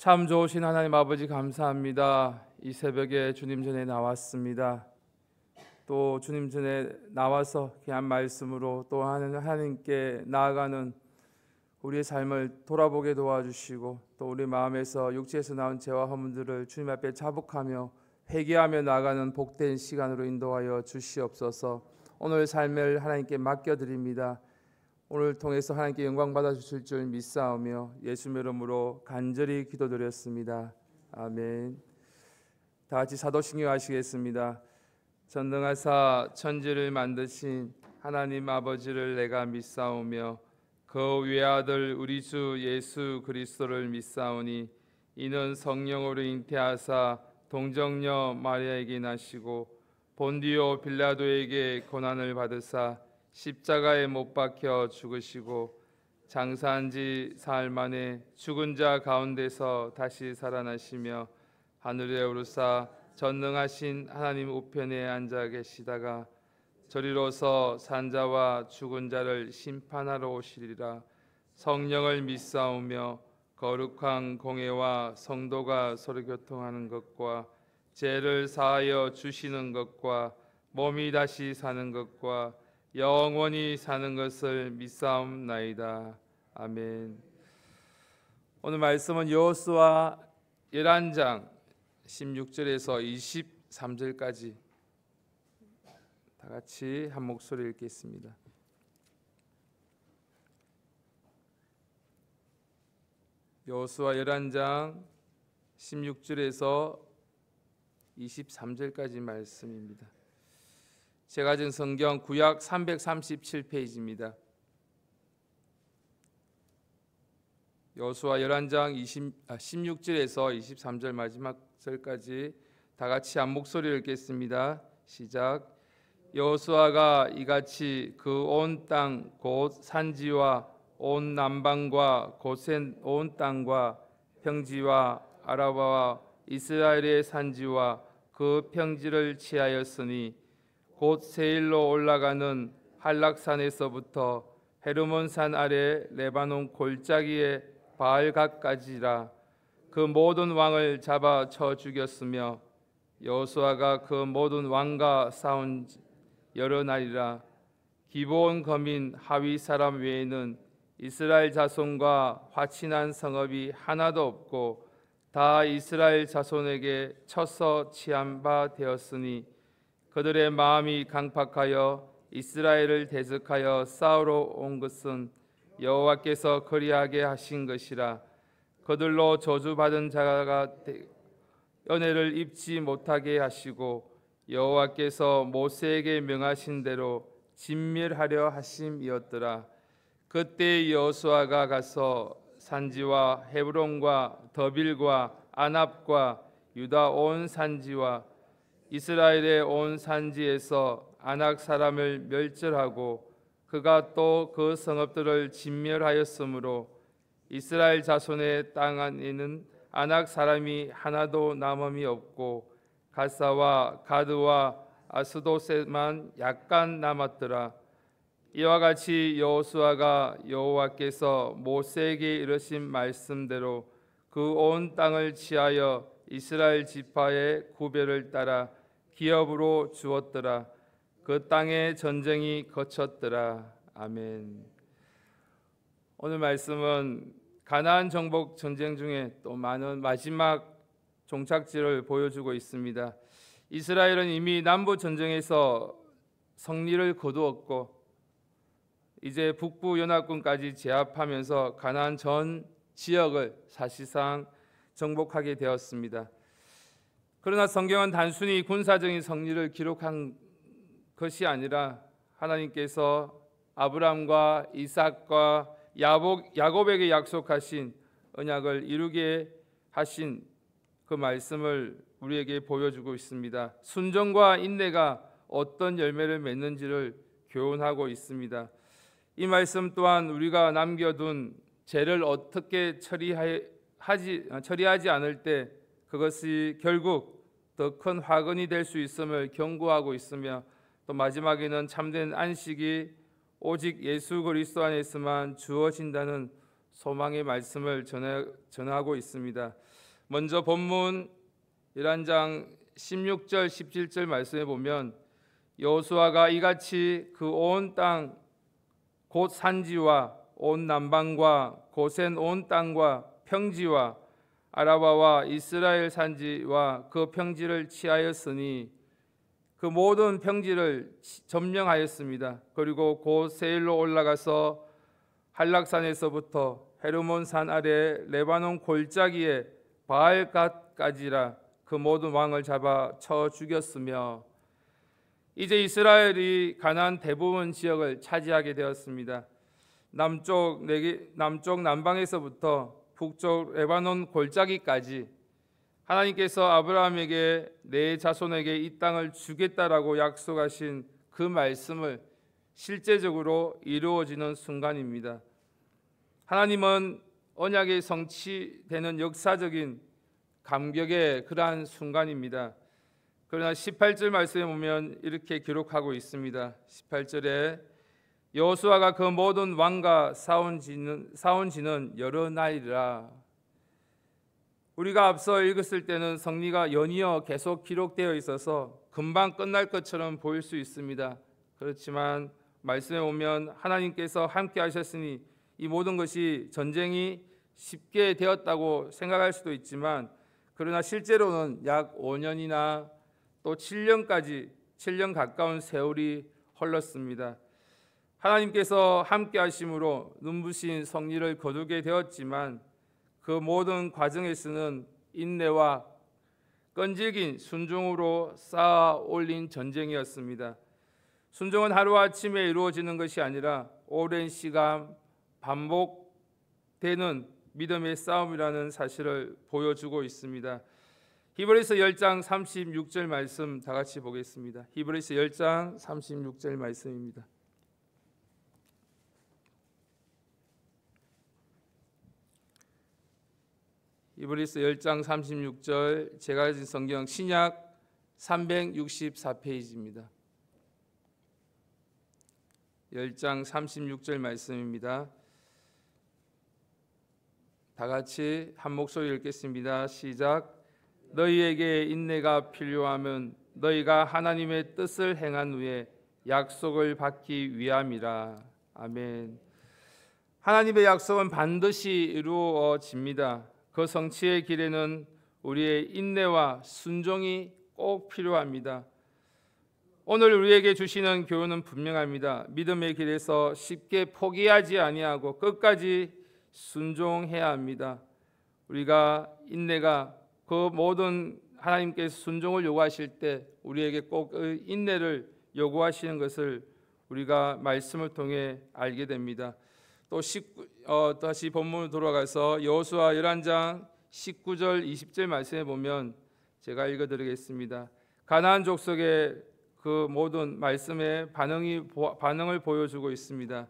참 좋으신 하나님 아버지 감사합니다. 이 새벽에 주님 전에 나왔습니다. 또 주님 전에 나와서 귀한 말씀으로 또 하나님께 나아가는 우리의 삶을 돌아보게 도와주시고 또 우리 마음에서 육체에서 나온 죄와 허물들을 주님 앞에 자복하며 회개하며 나아가는 복된 시간으로 인도하여 주시옵소서. 오늘 삶을 하나님께 맡겨드립니다. 오늘 통해서 하나님께 영광 받아주실 줄 믿사오며 예수의 이름으로 간절히 기도드렸습니다. 아멘. 다 같이 사도신경 하시겠습니다. 전능하사 천지를 만드신 하나님 아버지를 내가 믿사오며 그 외아들 우리 주 예수 그리스도를 믿사오니 이는 성령으로 잉태하사 동정녀 마리아에게 나시고 본디오 빌라도에게 고난을 받으사 십자가에 못 박혀 죽으시고 장사한 지 사흘 만에 죽은 자 가운데서 다시 살아나시며 하늘에 오르사 전능하신 하나님 우편에 앉아 계시다가 저리로서 산자와 죽은 자를 심판하러 오시리라. 성령을 믿사오며 거룩한 공회와 성도가 서로 교통하는 것과 죄를 사하여 주시는 것과 몸이 다시 사는 것과 영원히 사는 것을 믿사옵나이다. 아멘. 오늘 말씀은 여호수아 11장 16절에서 23절까지 다 같이 한 목소리 읽겠습니다. 여호수아 11장 16절에서 23절까지 말씀입니다. 제가 가진 성경 구약 337페이지입니다. 여호수아 11장 16절에서 23절 마지막 절까지 다 같이 한 목소리 읽겠습니다. 시작. 여호수아가 이같이 그 온 땅 곧 산지와 온 남방과 고센 온 땅과 평지와 아라바와 이스라엘의 산지와 그 평지를 취하였으니 곧 세일로 올라가는 한락산에서부터 헤르몬산 아래 레바논 골짜기의 바알갓까지라. 그 모든 왕을 잡아 쳐 죽였으며 여호수아가 그 모든 왕과 싸운 여러 날이라. 기브온 거민 하위 사람 외에는 이스라엘 자손과 화친한 성읍이 하나도 없고 다 이스라엘 자손에게 쳐서 취한 바 되었으니 그들의 마음이 강팍하여 이스라엘을 대적하여 싸우러 온 것은 여호와께서 그리하게 하신 것이라. 그들로 저주받은 자가 연회를 입지 못하게 하시고 여호와께서 모세에게 명하신 대로 진멸하려 하심이었더라. 그때 여호수아가 가서 산지와 헤브론과 더빌과 아납과 유다 온 산지와 이스라엘의 온 산지에서 아낙 사람을 멸절하고 그가 또 그 성읍들을 진멸하였으므로 이스라엘 자손의 땅 안에는 아낙 사람이 하나도 남음이 없고 가사와 가드와 아스도셋만 약간 남았더라. 이와 같이 여호수아가 여호와께서 모세에게 이르신 말씀대로 그 온 땅을 취하여 이스라엘 지파의 구별을 따라 기업으로 주었더라. 그 땅에 전쟁이 거쳤더라. 아멘. 오늘 말씀은 가나안 정복 전쟁 중에 또 많은 마지막 종착지를 보여주고 있습니다. 이스라엘은 이미 남부 전쟁에서 승리를 거두었고 이제 북부 연합군까지 제압하면서 가나안 전 지역을 사실상 정복하게 되었습니다. 그러나 성경은 단순히 군사적인 승리를 기록한 것이 아니라 하나님께서 아브라함과 이삭과 야곱에게 약속하신 언약을 이루게 하신 그 말씀을 우리에게 보여주고 있습니다. 순종과 인내가 어떤 열매를 맺는지를 교훈하고 있습니다. 이 말씀 또한 우리가 남겨둔 죄를 어떻게 처리하지 않을 때 그것이 결국 더 큰 화근이 될 수 있음을 경고하고 있으며 또 마지막에는 참된 안식이 오직 예수 그리스도 안에서만 주어진다는 소망의 말씀을 전하고 있습니다. 먼저 본문 11장 16절 17절 말씀에 보면 여호수아가 이같이 그 온 땅 곧 산지와 온 남방과 고센 온 땅과 평지와 아라바와 이스라엘 산지와 그 평지를 취하였으니 그 모든 평지를 점령하였습니다. 그리고 곧 세일로 올라가서 한락산에서부터 헤르몬 산 아래 레바논 골짜기에 바알갓까지라 그 모든 왕을 잡아 쳐 죽였으며 이제 이스라엘이 가나안 대부분 지역을 차지하게 되었습니다. 남쪽 남방에서부터 북쪽 레바논 골짜기까지 하나님께서 아브라함에게 내 자손에게 이 땅을 주겠다라고 약속하신 그 말씀을 실제적으로 이루어지는 순간입니다. 하나님은 언약의 성취되는 역사적인 감격의 그러한 순간입니다. 그러나 18절 말씀에 보면 이렇게 기록하고 있습니다. 18절에 여호수아가 그 모든 왕과 싸운 지는 여러 날이라. 우리가 앞서 읽었을 때는 성리가 연이어 계속 기록되어 있어서 금방 끝날 것처럼 보일 수 있습니다. 그렇지만 말씀에 보면 하나님께서 함께 하셨으니 이 모든 것이 전쟁이 쉽게 되었다고 생각할 수도 있지만 그러나 실제로는 약 5년이나 또 7년 가까운 세월이 흘렀습니다. 하나님께서 함께 하심으로 눈부신 성리를 거두게 되었지만 그 모든 과정에서는 인내와 끈질긴 순종으로 쌓아 올린 전쟁이었습니다. 순종은 하루아침에 이루어지는 것이 아니라 오랜 시간 반복되는 믿음의 싸움이라는 사실을 보여주고 있습니다. 히브리서 10장 36절 말씀 다 같이 보겠습니다. 히브리서 10장 36절 말씀입니다. 히브리서 10장 36절 제가 가진 성경 신약 364페이지입니다. 10장 36절 말씀입니다. 다 같이 한 목소리 읽겠습니다. 시작. 너희에게 인내가 필요하면 너희가 하나님의 뜻을 행한 후에 약속을 받기 위함이라. 아멘. 하나님의 약속은 반드시 이루어집니다. 그 성취의 길에는 우리의 인내와 순종이 꼭 필요합니다. 오늘 우리에게 주시는 교훈은 분명합니다. 믿음의 길에서 쉽게 포기하지 아니하고 끝까지 순종해야 합니다. 우리가 인내가 그 모든 하나님께서 순종을 요구하실 때 우리에게 꼭 인내를 요구하시는 것을 우리가 말씀을 통해 알게 됩니다. 또 다시 본문으로 돌아가서 여호수아 11장 19절 20절 말씀에 보면 제가 읽어드리겠습니다. 가나안 족속의 그 모든 말씀의 반응을 보여주고 있습니다.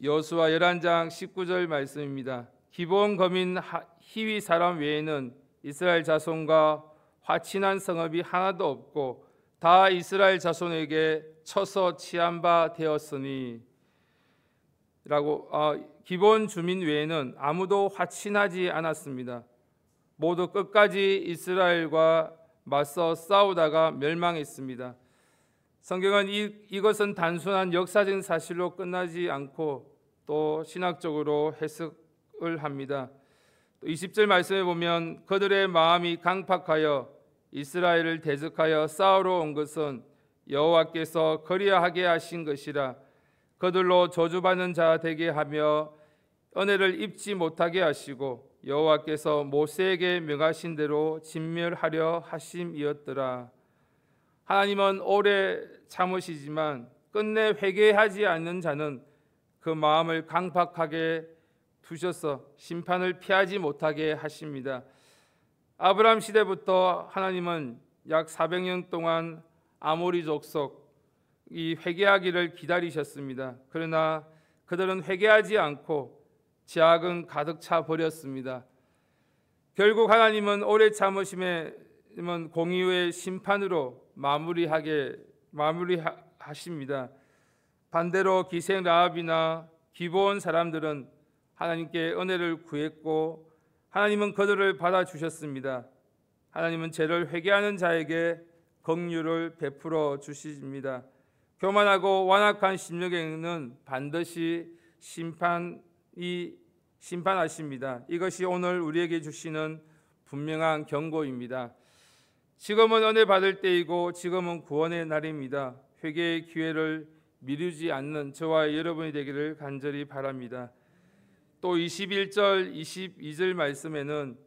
여호수아 11장 19절 말씀입니다. 기브온 거민 히위 사람 외에는 이스라엘 자손과 화친한 성읍이 하나도 없고 다 이스라엘 자손에게 쳐서 취한 바 되었으니 라고 기본 주민 외에는 아무도 화친하지 않았습니다. 모두 끝까지 이스라엘과 맞서 싸우다가 멸망했습니다. 성경은 이것은 단순한 역사적인 사실로 끝나지 않고 또 신학적으로 해석을 합니다. 20절 말씀에 보면 그들의 마음이 강팍하여 이스라엘을 대적하여 싸우러 온 것은 여호와께서 그리하게 하신 것이라. 그들로 저주받는 자 되게 하며 은혜를 입지 못하게 하시고 여호와께서 모세에게 명하신 대로 진멸하려 하심이었더라. 하나님은 오래 참으시지만 끝내 회개하지 않는 자는 그 마음을 강팍하게 두셔서 심판을 피하지 못하게 하십니다. 아브라함 시대부터 하나님은 약 400년 동안 아모리 족속 이 회개하기를 기다리셨습니다. 그러나 그들은 회개하지 않고 죄악은 가득 차 버렸습니다. 결국 하나님은 오래 참으심의 공의의 심판으로 마무리하십니다. 반대로 기생 라합이나 기브온 사람들은 하나님께 은혜를 구했고 하나님은 그들을 받아주셨습니다. 하나님은 죄를 회개하는 자에게 긍휼을 베풀어 주십니다. 교만하고 완악한 심령에는 반드시 심판하십니다. 이것이 오늘 우리에게 주시는 분명한 경고입니다. 지금은 은혜 받을 때이고 지금은 구원의 날입니다. 회개의 기회를 미루지 않는 저와 여러분이 되기를 간절히 바랍니다. 또 21절, 22절 말씀에는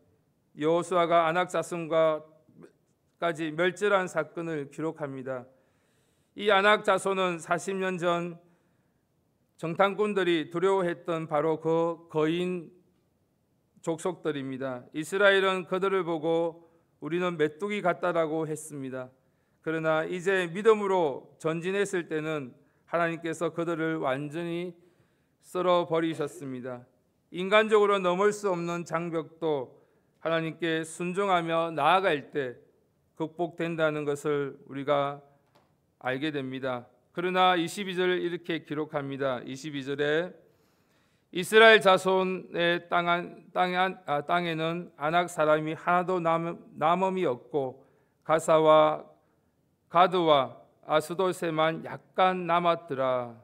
여호수아가 아낙 자손과까지 멸절한 사건을 기록합니다. 이 아낙 자손은 40년 전 정탐꾼들이 두려워했던 바로 그 거인 족속들입니다. 이스라엘은 그들을 보고 우리는 메뚜기 같다라고 했습니다. 그러나 이제 믿음으로 전진했을 때는 하나님께서 그들을 완전히 썰어버리셨습니다. 인간적으로 넘을 수 없는 장벽도 하나님께 순종하며 나아갈 때 극복된다는 것을 우리가 알게 됩니다. 그러나 22절을 이렇게 기록합니다. 22절에 이스라엘 자손의 땅에는 아낙 사람이 하나도 남음이 없고 가사와 가드와 아스돗에만 약간 남았더라.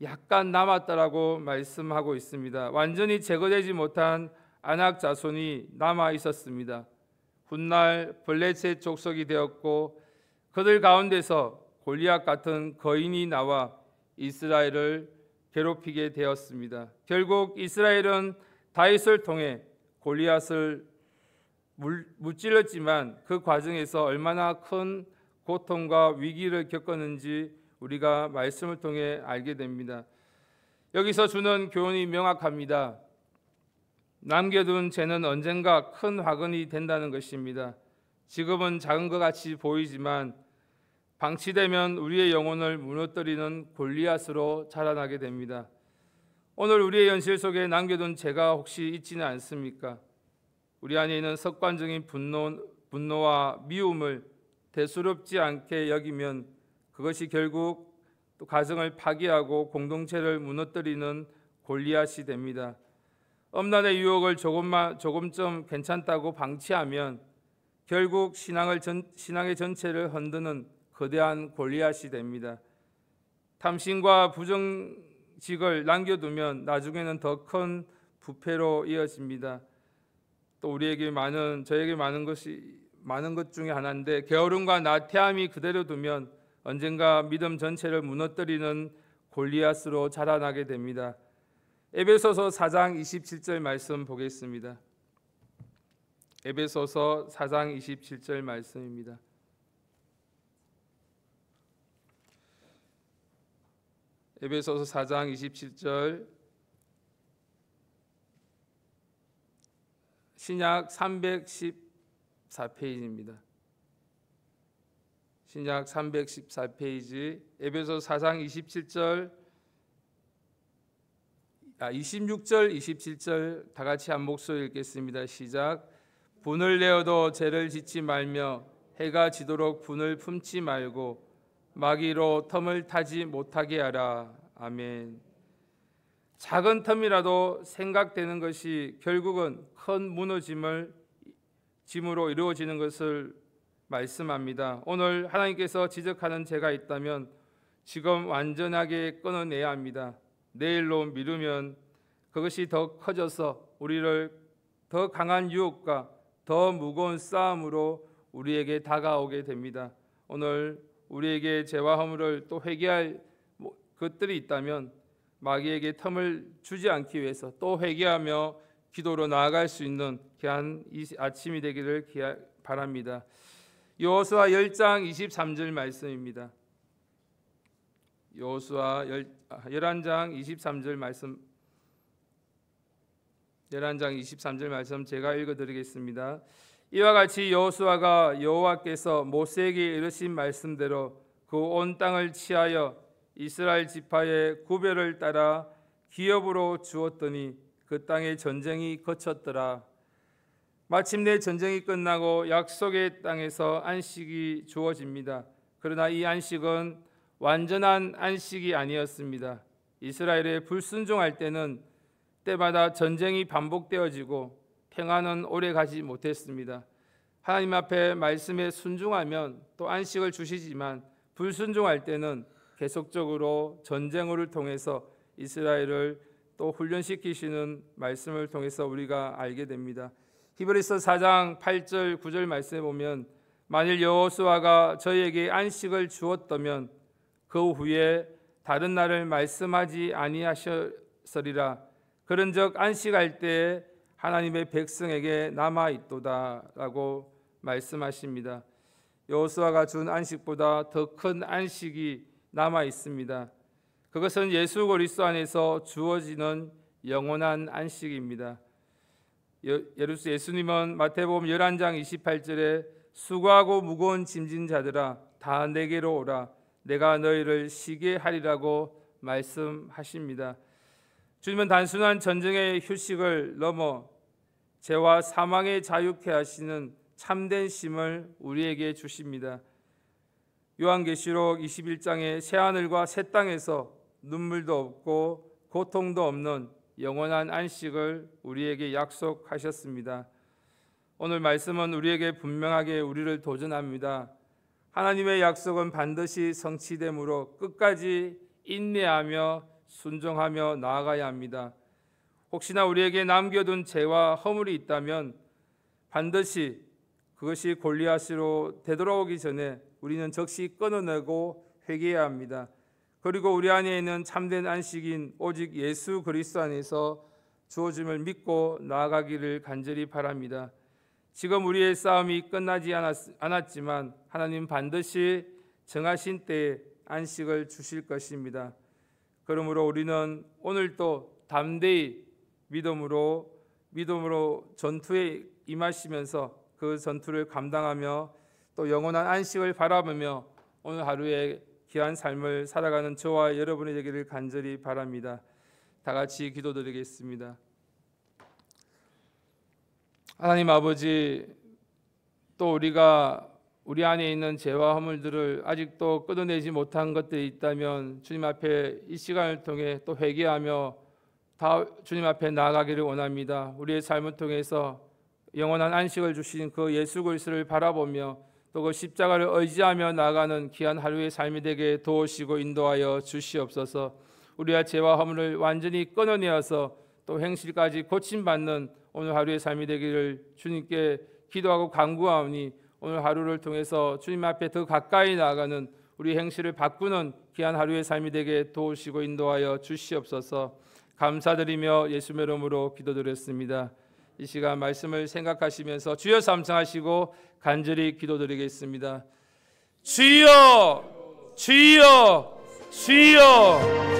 약간 남았다라고 말씀하고 있습니다. 완전히 제거되지 못한 아낙 자손이 남아 있었습니다. 훗날 블레셋 족속이 되었고 그들 가운데서 골리앗 같은 거인이 나와 이스라엘을 괴롭히게 되었습니다. 결국 이스라엘은 다윗을 통해 골리앗을 무찔렀지만 그 과정에서 얼마나 큰 고통과 위기를 겪었는지 우리가 말씀을 통해 알게 됩니다. 여기서 주는 교훈이 명확합니다. 남겨둔 죄는 언젠가 큰 화근이 된다는 것입니다. 지금은 작은 것 같이 보이지만 방치되면 우리의 영혼을 무너뜨리는 골리앗으로 자라나게 됩니다. 오늘 우리의 현실 속에 남겨둔 죄가 혹시 있지는 않습니까? 우리 안에 있는 습관적인 분노와 미움을 대수롭지 않게 여기면 그것이 결국 또 가정을 파괴하고 공동체를 무너뜨리는 골리앗이 됩니다. 엄란의 유혹을 조금쯤 괜찮다고 방치하면 결국 신앙의 전체를 흔드는 거대한 골리앗이 됩니다. 탐심과 부정직을 남겨두면 나중에는 더 큰 부패로 이어집니다. 또 저에게 많은 것 중에 하나인데 게으름과 나태함이 그대로 두면 언젠가 믿음 전체를 무너뜨리는 골리앗으로 자라나게 됩니다. 에베소서 4장 27절 말씀 보겠습니다. 에베소서 4장 27절 말씀입니다. 에베소서 4장 27절 신약 314페이지입니다. 신약 314페이지 에베소서 4장 26절 27절 다 같이 한 목소리 읽겠습니다. 시작. 분을 내어도 죄를 짓지 말며 해가 지도록 분을 품지 말고 마귀로 틈을 타지 못하게 하라. 아멘. 작은 틈이라도 생각되는 것이 결국은 큰 무너짐으로 이루어지는 것을 말씀합니다. 오늘 하나님께서 지적하는 죄가 있다면 지금 완전하게 끊어내야 합니다. 내일로 미루면 그것이 더 커져서 우리를 더 강한 유혹과 더 무거운 싸움으로 우리에게 다가오게 됩니다. 오늘 우리에게 죄와 허물을 또 회개할 것들이 있다면 마귀에게 틈을 주지 않기 위해서 또 회개하며 기도로 나아갈 수 있는 귀한 이 아침이 되기를 바랍니다. 여호수아 10장 23절 말씀입니다. 여호수아 11장 23절 말씀 11장 23절 말씀 제가 읽어드리겠습니다. 이와 같이 여호수아가 여호와께서 모세에게 이르신 말씀대로 그 온 땅을 치하여 이스라엘 지파의 구별을 따라 기업으로 주었더니 그 땅에 전쟁이 그쳤더라. 마침내 전쟁이 끝나고 약속의 땅에서 안식이 주어집니다. 그러나 이 안식은 완전한 안식이 아니었습니다. 이스라엘에 불순종할 때는 때마다 전쟁이 반복되어지고 평안은 오래 가지 못했습니다. 하나님 앞에 말씀에 순종하면 또 안식을 주시지만 불순종할 때는 계속적으로 전쟁을 통해서 이스라엘을 또 훈련시키시는 말씀을 통해서 우리가 알게 됩니다. 히브리서 4장 8절 9절 말씀에 보면 만일 여호수아가 저희에게 안식을 주었다면 그 후에 다른 날을 말씀하지 아니하셨으리라. 그런즉 안식할 때에 하나님의 백성에게 남아 있도다라고 말씀하십니다. 여호수아가 준 안식보다 더 큰 안식이 남아 있습니다. 그것은 예수 그리스도 안에서 주어지는 영원한 안식입니다. 예수님은 마태복음 11장 28절에 수고하고 무거운 짐진 자들아 다 내게로 오라 내가 너희를 쉬게 하리라고 말씀하십니다. 주님은 단순한 전쟁의 휴식을 넘어 죄와 사망에 자유케 하시는 참된 쉼을 우리에게 주십니다. 요한계시록 21장에 새하늘과 새 땅에서 눈물도 없고 고통도 없는 영원한 안식을 우리에게 약속하셨습니다. 오늘 말씀은 우리에게 분명하게 우리를 도전합니다. 하나님의 약속은 반드시 성취되므로 끝까지 인내하며 순종하며 나아가야 합니다. 혹시나 우리에게 남겨둔 죄와 허물이 있다면 반드시 그것이 골리앗으로 되돌아오기 전에 우리는 즉시 끊어내고 회개해야 합니다. 그리고 우리 안에 있는 참된 안식인 오직 예수 그리스도 안에서 주어짐을 믿고 나아가기를 간절히 바랍니다. 지금 우리의 싸움이 끝나지 않았지만 하나님 반드시 정하신 때에 안식을 주실 것입니다. 그러므로 우리는 오늘도 담대히 믿음으로 전투에 임하시면서 그 전투를 감당하며 또 영원한 안식을 바라보며 오늘 하루에 귀한 삶을 살아가는 저와 여러분이 되기를 간절히 바랍니다. 다 같이 기도드리겠습니다. 하나님 아버지, 또 우리가 우리 안에 있는 죄와 허물들을 아직도 끊어내지 못한 것들이 있다면 주님 앞에 이 시간을 통해 또 회개하며 다 주님 앞에 나아가기를 원합니다. 우리의 삶을 통해서 영원한 안식을 주신 그 예수 그리스도를 바라보며 또 그 십자가를 의지하며 나아가는 귀한 하루의 삶이 되게 도우시고 인도하여 주시옵소서. 우리의 죄와 허물을 완전히 끊어내어서 또 행실까지 고침받는 오늘 하루의 삶이 되기를 주님께 기도하고 간구하오니 오늘 하루를 통해서 주님 앞에 더 가까이 나아가는 우리 행실을 바꾸는 귀한 하루의 삶이 되게 도우시고 인도하여 주시옵소서. 감사드리며 예수의 이름으로 기도드렸습니다. 이 시간 말씀을 생각하시면서 주여 삼창하시고 간절히 기도드리겠습니다. 주여, 주여, 주여.